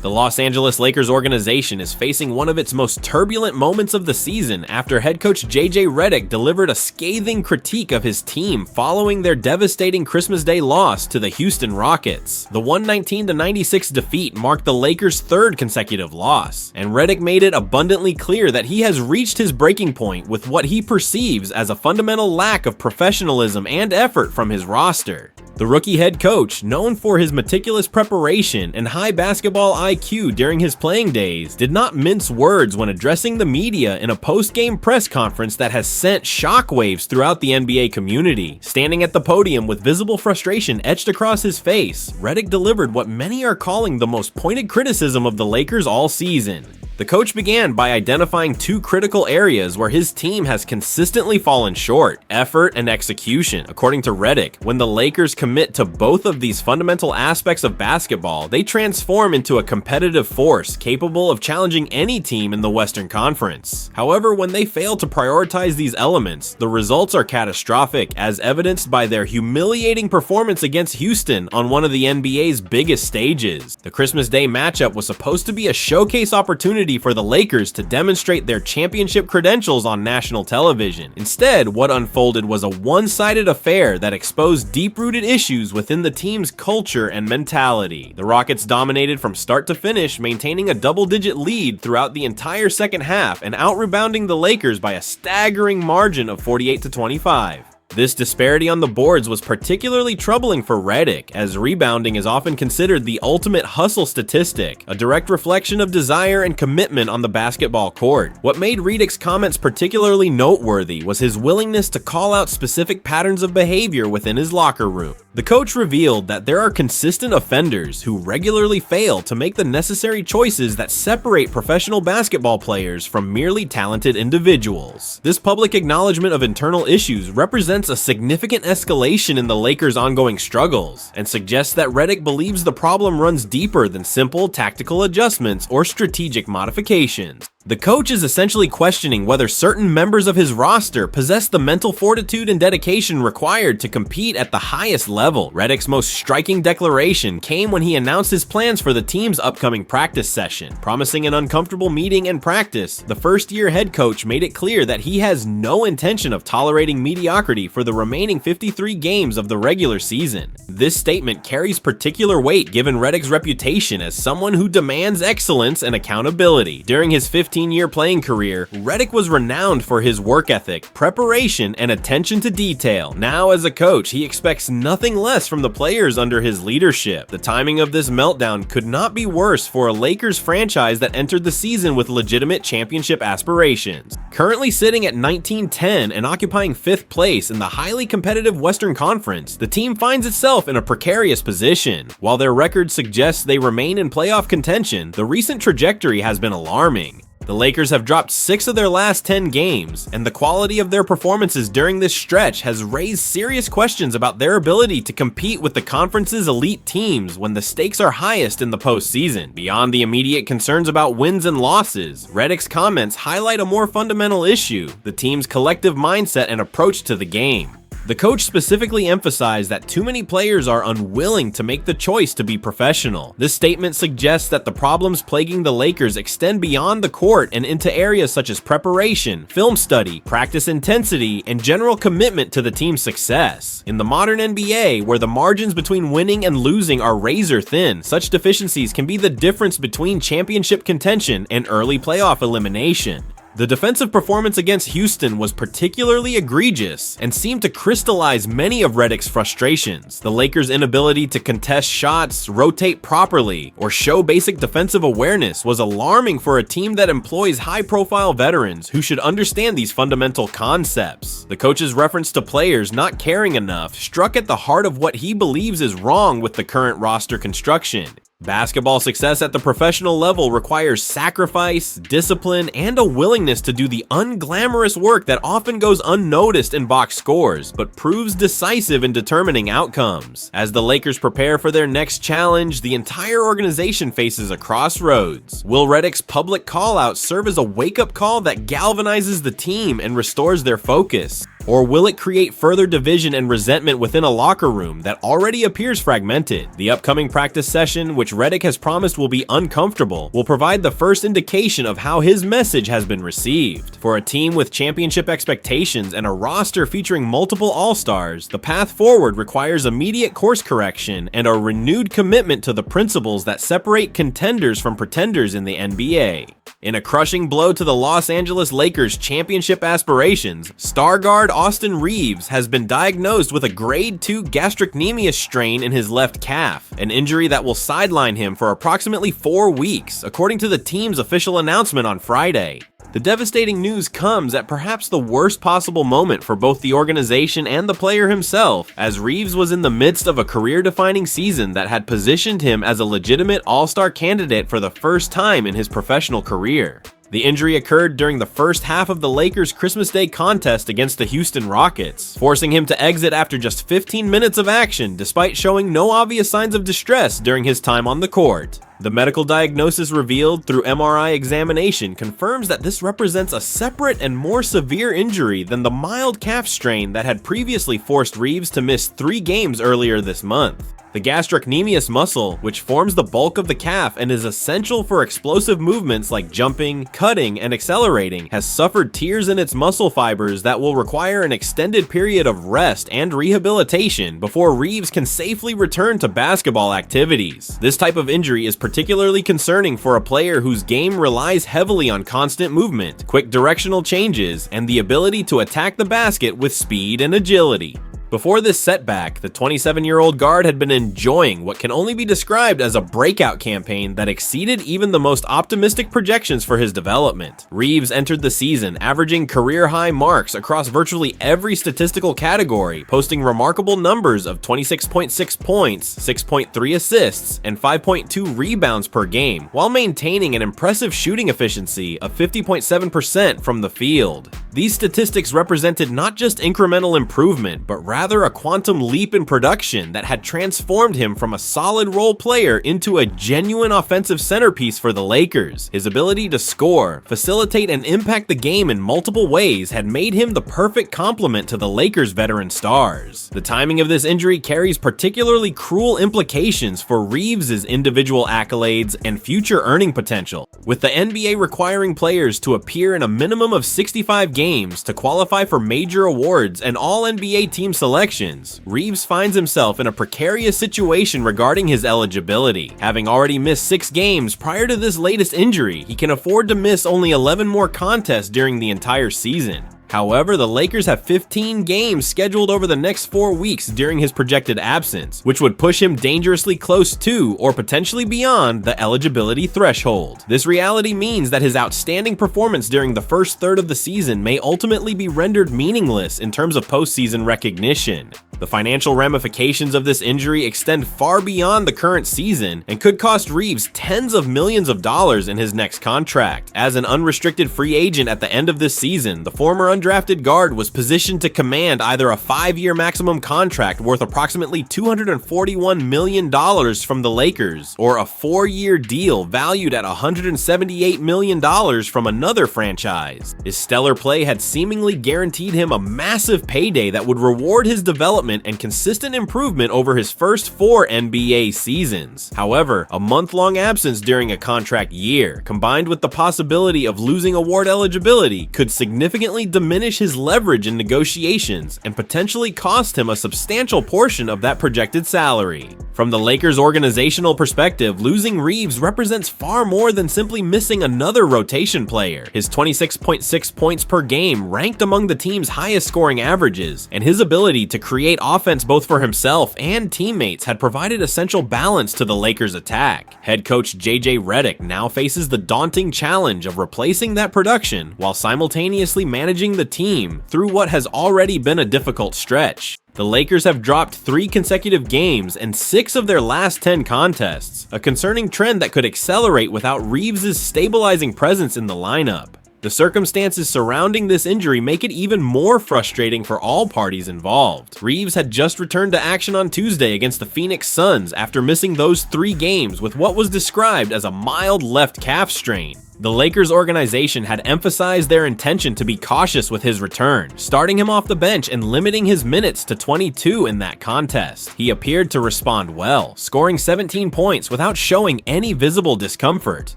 The Los Angeles Lakers organization is facing one of its most turbulent moments of the season after head coach JJ Redick delivered a scathing critique of his team following their devastating Christmas Day loss to the Houston Rockets. The 119-96 defeat marked the Lakers' third consecutive loss, and Redick made it abundantly clear that he has reached his breaking point with what he perceives as a fundamental lack of professionalism and effort from his roster. The rookie head coach, known for his meticulous preparation and high basketball IQ during his playing days, did not mince words when addressing the media in a post-game press conference that has sent shockwaves throughout the NBA community. Standing at the podium with visible frustration etched across his face, Redick delivered what many are calling the most pointed criticism of the Lakers all season. The coach began by identifying two critical areas where his team has consistently fallen short: effort and execution. According to Redick, when the Lakers commit to both of these fundamental aspects of basketball, they transform into a competitive force capable of challenging any team in the Western Conference. However, when they fail to prioritize these elements, the results are catastrophic, as evidenced by their humiliating performance against Houston on one of the NBA's biggest stages. The Christmas Day matchup was supposed to be a showcase opportunity for the Lakers to demonstrate their championship credentials on national television. Instead, what unfolded was a one-sided affair that exposed deep-rooted issues within the team's culture and mentality. The Rockets dominated from start to finish, maintaining a double-digit lead throughout the entire second half and out-rebounding the Lakers by a staggering margin of 48-25. This disparity on the boards was particularly troubling for Redick, as rebounding is often considered the ultimate hustle statistic, a direct reflection of desire and commitment on the basketball court. What made Redick's comments particularly noteworthy was his willingness to call out specific patterns of behavior within his locker room. The coach revealed that there are consistent offenders who regularly fail to make the necessary choices that separate professional basketball players from merely talented individuals. This public acknowledgement of internal issues represents a significant escalation in the Lakers' ongoing struggles, and suggests that Redick believes the problem runs deeper than simple tactical adjustments or strategic modifications. The coach is essentially questioning whether certain members of his roster possess the mental fortitude and dedication required to compete at the highest level. Redick's most striking declaration came when he announced his plans for the team's upcoming practice session. Promising an uncomfortable meeting and practice, the first-year head coach made it clear that he has no intention of tolerating mediocrity for the remaining 53 games of the regular season. This statement carries particular weight given Redick's reputation as someone who demands excellence and accountability. During his 15-year playing career, Redick was renowned for his work ethic, preparation, and attention to detail. Now, as a coach, he expects nothing less from the players under his leadership. The timing of this meltdown could not be worse for a Lakers franchise that entered the season with legitimate championship aspirations. Currently sitting at 19-10 and occupying 5th place in the highly competitive Western Conference, the team finds itself in a precarious position. While their record suggests they remain in playoff contention, the recent trajectory has been alarming. The Lakers have dropped 6 of their last 10 games, and the quality of their performances during this stretch has raised serious questions about their ability to compete with the conference's elite teams when the stakes are highest in the postseason. Beyond the immediate concerns about wins and losses, Redick's comments highlight a more fundamental issue: the team's collective mindset and approach to the game. The coach specifically emphasized that too many players are unwilling to make the choice to be professional. This statement suggests that the problems plaguing the Lakers extend beyond the court and into areas such as preparation, film study, practice intensity, and general commitment to the team's success. In the modern NBA, where the margins between winning and losing are razor thin, such deficiencies can be the difference between championship contention and early playoff elimination. The defensive performance against Houston was particularly egregious and seemed to crystallize many of Redick's frustrations. The Lakers' inability to contest shots, rotate properly, or show basic defensive awareness was alarming for a team that employs high-profile veterans who should understand these fundamental concepts. The coach's reference to players not caring enough struck at the heart of what he believes is wrong with the current roster construction. Basketball success at the professional level requires sacrifice, discipline, and a willingness to do the unglamorous work that often goes unnoticed in box scores, but proves decisive in determining outcomes. As the Lakers prepare for their next challenge, the entire organization faces a crossroads. Will Redick's public call-out serve as a wake-up call that galvanizes the team and restores their focus? Or will it create further division and resentment within a locker room that already appears fragmented? The upcoming practice session, which Redick has promised will be uncomfortable, will provide the first indication of how his message has been received. For a team with championship expectations and a roster featuring multiple All-Stars, the path forward requires immediate course correction and a renewed commitment to the principles that separate contenders from pretenders in the NBA. In a crushing blow to the Los Angeles Lakers' championship aspirations, star guard Austin Reaves has been diagnosed with a grade 2 gastrocnemius strain in his left calf, an injury that will sideline him for approximately 4 weeks, according to the team's official announcement on Friday. The devastating news comes at perhaps the worst possible moment for both the organization and the player himself, as Reaves was in the midst of a career-defining season that had positioned him as a legitimate All-Star candidate for the first time in his professional career. The injury occurred during the first half of the Lakers' Christmas Day contest against the Houston Rockets, forcing him to exit after just 15 minutes of action despite showing no obvious signs of distress during his time on the court. The medical diagnosis revealed through MRI examination confirms that this represents a separate and more severe injury than the mild calf strain that had previously forced Reaves to miss 3 games earlier this month. The gastrocnemius muscle, which forms the bulk of the calf and is essential for explosive movements like jumping, cutting, and accelerating, has suffered tears in its muscle fibers that will require an extended period of rest and rehabilitation before Reaves can safely return to basketball activities. This type of injury is particularly concerning for a player whose game relies heavily on constant movement, quick directional changes, and the ability to attack the basket with speed and agility. Before this setback, the 27-year-old guard had been enjoying what can only be described as a breakout campaign that exceeded even the most optimistic projections for his development. Reaves entered the season averaging career-high marks across virtually every statistical category, posting remarkable numbers of 26.6 points, 6.3 assists, and 5.2 rebounds per game, while maintaining an impressive shooting efficiency of 50.7% from the field. These statistics represented not just incremental improvement, but rather a quantum leap in production that had transformed him from a solid role player into a genuine offensive centerpiece for the Lakers. His ability to score, facilitate, and impact the game in multiple ways had made him the perfect complement to the Lakers' veteran stars. The timing of this injury carries particularly cruel implications for Reaves' individual accolades and future earning potential, with the NBA requiring players to appear in a minimum of 65 games to qualify for major awards and all NBA team selections. Reaves finds himself in a precarious situation regarding his eligibility. Having already missed 6 games prior to this latest injury, he can afford to miss only 11 more contests during the entire season. However, the Lakers have 15 games scheduled over the next 4 weeks during his projected absence, which would push him dangerously close to or potentially beyond the eligibility threshold. This reality means that his outstanding performance during the first third of the season may ultimately be rendered meaningless in terms of postseason recognition. The financial ramifications of this injury extend far beyond the current season and could cost Reaves tens of millions of dollars in his next contract. As an unrestricted free agent at the end of this season, the former undrafted guard was positioned to command either a 5-year maximum contract worth approximately $241 million from the Lakers, or a 4-year deal valued at $178 million from another franchise. His stellar play had seemingly guaranteed him a massive payday that would reward his development and consistent improvement over his first 4 NBA seasons. However, a month-long absence during a contract year, combined with the possibility of losing award eligibility, could significantly diminish his leverage in negotiations and potentially cost him a substantial portion of that projected salary. From the Lakers' organizational perspective, losing Reaves represents far more than simply missing another rotation player. His 26.6 points per game ranked among the team's highest scoring averages, and his ability to create offense both for himself and teammates had provided essential balance to the Lakers' attack. Head coach JJ Redick now faces the daunting challenge of replacing that production while simultaneously managing the team through what has already been a difficult stretch. The Lakers have dropped 3 consecutive games and 6 of their last 10 contests, a concerning trend that could accelerate without Reaves' stabilizing presence in the lineup. The circumstances surrounding this injury make it even more frustrating for all parties involved. Reaves had just returned to action on Tuesday against the Phoenix Suns after missing those 3 games with what was described as a mild left calf strain. The Lakers organization had emphasized their intention to be cautious with his return, starting him off the bench and limiting his minutes to 22 in that contest. He appeared to respond well, scoring 17 points without showing any visible discomfort.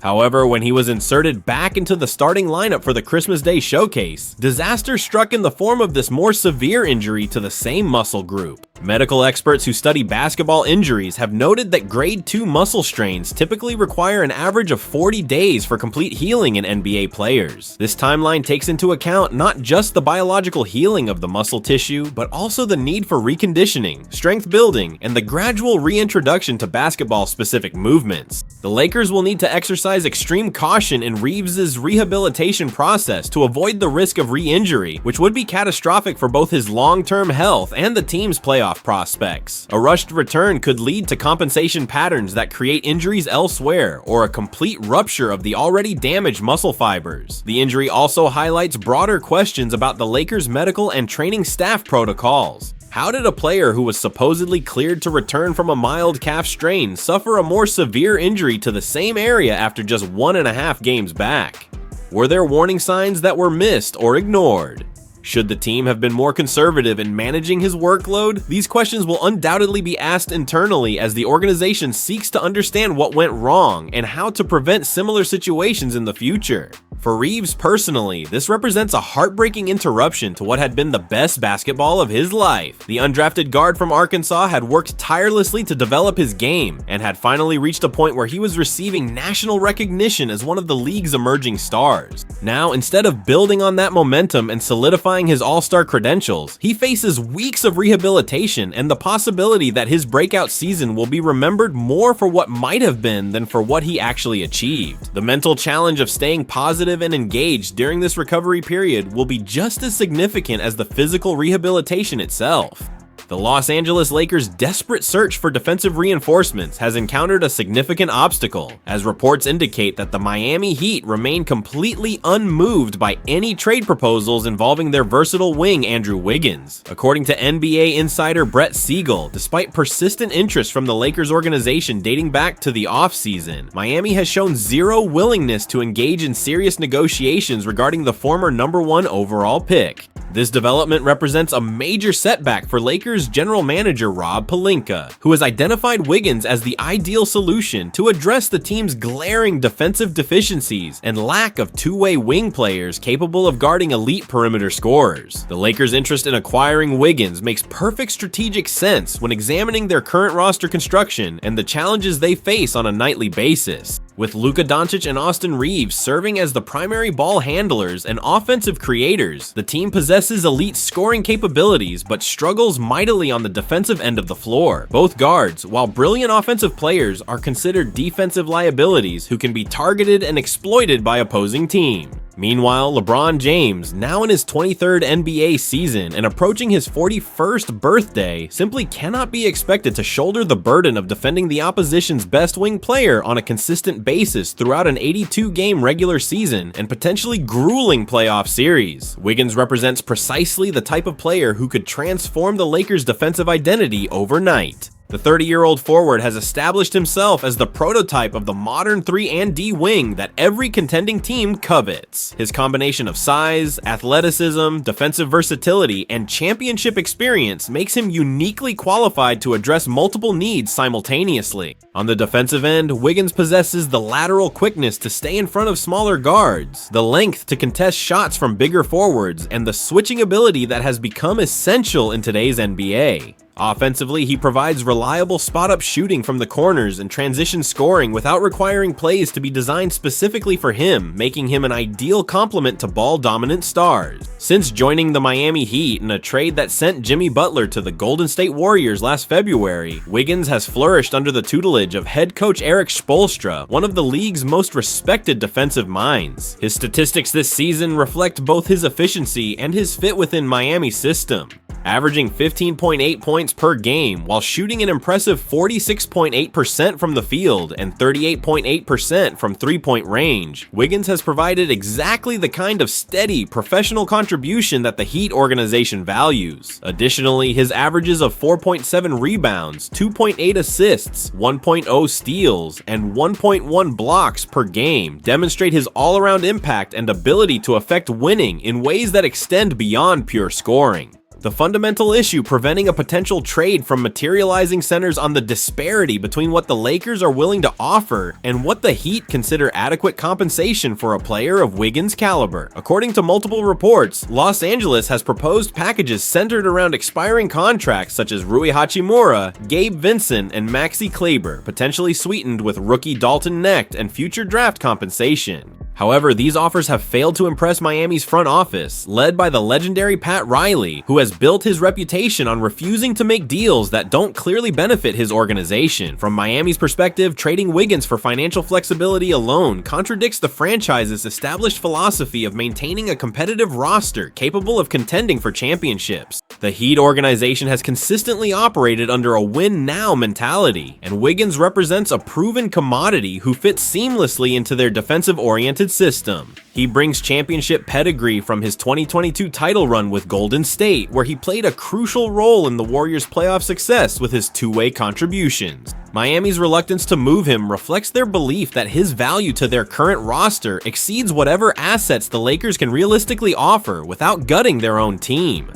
However, when he was inserted back into the starting lineup for the Christmas Day showcase, disaster struck in the form of this more severe injury to the same muscle group. Medical experts who study basketball injuries have noted that grade 2 muscle strains typically require an average of 40 days for complete healing in NBA players. This timeline takes into account not just the biological healing of the muscle tissue, but also the need for reconditioning, strength building, and the gradual reintroduction to basketball-specific movements. The Lakers will need to exercise extreme caution in Reaves' rehabilitation process to avoid the risk of re-injury, which would be catastrophic for both his long-term health and the team's playoff prospects. A rushed return could lead to compensation patterns that create injuries elsewhere, or a complete rupture of the already damaged muscle fibers. The injury also highlights broader questions about the Lakers' medical and training staff protocols. How did a player who was supposedly cleared to return from a mild calf strain suffer a more severe injury to the same area after just 1.5 games back? Were there warning signs that were missed or ignored? Should the team have been more conservative in managing his workload? These questions will undoubtedly be asked internally as the organization seeks to understand what went wrong and how to prevent similar situations in the future. For Reaves personally, this represents a heartbreaking interruption to what had been the best basketball of his life. The undrafted guard from Arkansas had worked tirelessly to develop his game and had finally reached a point where he was receiving national recognition as one of the league's emerging stars. Now, instead of building on that momentum and solidifying his all-star credentials, he faces weeks of rehabilitation and the possibility that his breakout season will be remembered more for what might have been than for what he actually achieved. The mental challenge of staying positive and engaged during this recovery period will be just as significant as the physical rehabilitation itself. The Los Angeles Lakers' desperate search for defensive reinforcements has encountered a significant obstacle, as reports indicate that the Miami Heat remain completely unmoved by any trade proposals involving their versatile wing Andrew Wiggins. According to NBA insider Brett Siegel, despite persistent interest from the Lakers organization dating back to the offseason, Miami has shown zero willingness to engage in serious negotiations regarding the former #1 overall pick. This development represents a major setback for Lakers general manager Rob Pelinka, who has identified Wiggins as the ideal solution to address the team's glaring defensive deficiencies and lack of two-way wing players capable of guarding elite perimeter scorers. The Lakers' interest in acquiring Wiggins makes perfect strategic sense when examining their current roster construction and the challenges they face on a nightly basis. With Luka Doncic and Austin Reaves serving as the primary ball handlers and offensive creators, the team possesses elite scoring capabilities but struggles mightily on the defensive end of the floor. Both guards, while brilliant offensive players, are considered defensive liabilities who can be targeted and exploited by opposing teams. Meanwhile, LeBron James, now in his 23rd NBA season and approaching his 41st birthday, simply cannot be expected to shoulder the burden of defending the opposition's best wing player on a consistent basis throughout an 82-game regular season and potentially grueling playoff series. Wiggins represents precisely the type of player who could transform the Lakers' defensive identity overnight. The 30-year-old forward has established himself as the prototype of the modern 3-and-D wing that every contending team covets. His combination of size, athleticism, defensive versatility, and championship experience makes him uniquely qualified to address multiple needs simultaneously. On the defensive end, Wiggins possesses the lateral quickness to stay in front of smaller guards, the length to contest shots from bigger forwards, and the switching ability that has become essential in today's NBA. Offensively, he provides reliable spot-up shooting from the corners and transition scoring without requiring plays to be designed specifically for him, making him an ideal complement to ball-dominant stars. Since joining the Miami Heat in a trade that sent Jimmy Butler to the Golden State Warriors last February, Wiggins has flourished under the tutelage of head coach Erik Spoelstra, one of the league's most respected defensive minds. His statistics this season reflect both his efficiency and his fit within Miami's system. Averaging 15.8 points points per game while shooting an impressive 46.8% from the field and 38.8% from three-point range. Wiggins has provided exactly the kind of steady, professional contribution that the Heat organization values. Additionally, his averages of 4.7 rebounds, 2.8 assists, 1.0 steals, and 1.1 blocks per game demonstrate his all-around impact and ability to affect winning in ways that extend beyond pure scoring. The fundamental issue preventing a potential trade from materializing centers on the disparity between what the Lakers are willing to offer and what the Heat consider adequate compensation for a player of Wiggins' caliber. According to multiple reports, Los Angeles has proposed packages centered around expiring contracts such as Rui Hachimura, Gabe Vincent, and Maxi Kleber, potentially sweetened with rookie Dalton Knecht and future draft compensation. However, these offers have failed to impress Miami's front office, led by the legendary Pat Riley, who has built his reputation on refusing to make deals that don't clearly benefit his organization. From Miami's perspective, trading Wiggins for financial flexibility alone contradicts the franchise's established philosophy of maintaining a competitive roster capable of contending for championships. The Heat organization has consistently operated under a win-now mentality, and Wiggins represents a proven commodity who fits seamlessly into their defensive-oriented system. He brings championship pedigree from his 2022 title run with Golden State, where he played a crucial role in the Warriors' playoff success with his two-way contributions. Miami's reluctance to move him reflects their belief that his value to their current roster exceeds whatever assets the Lakers can realistically offer without gutting their own team.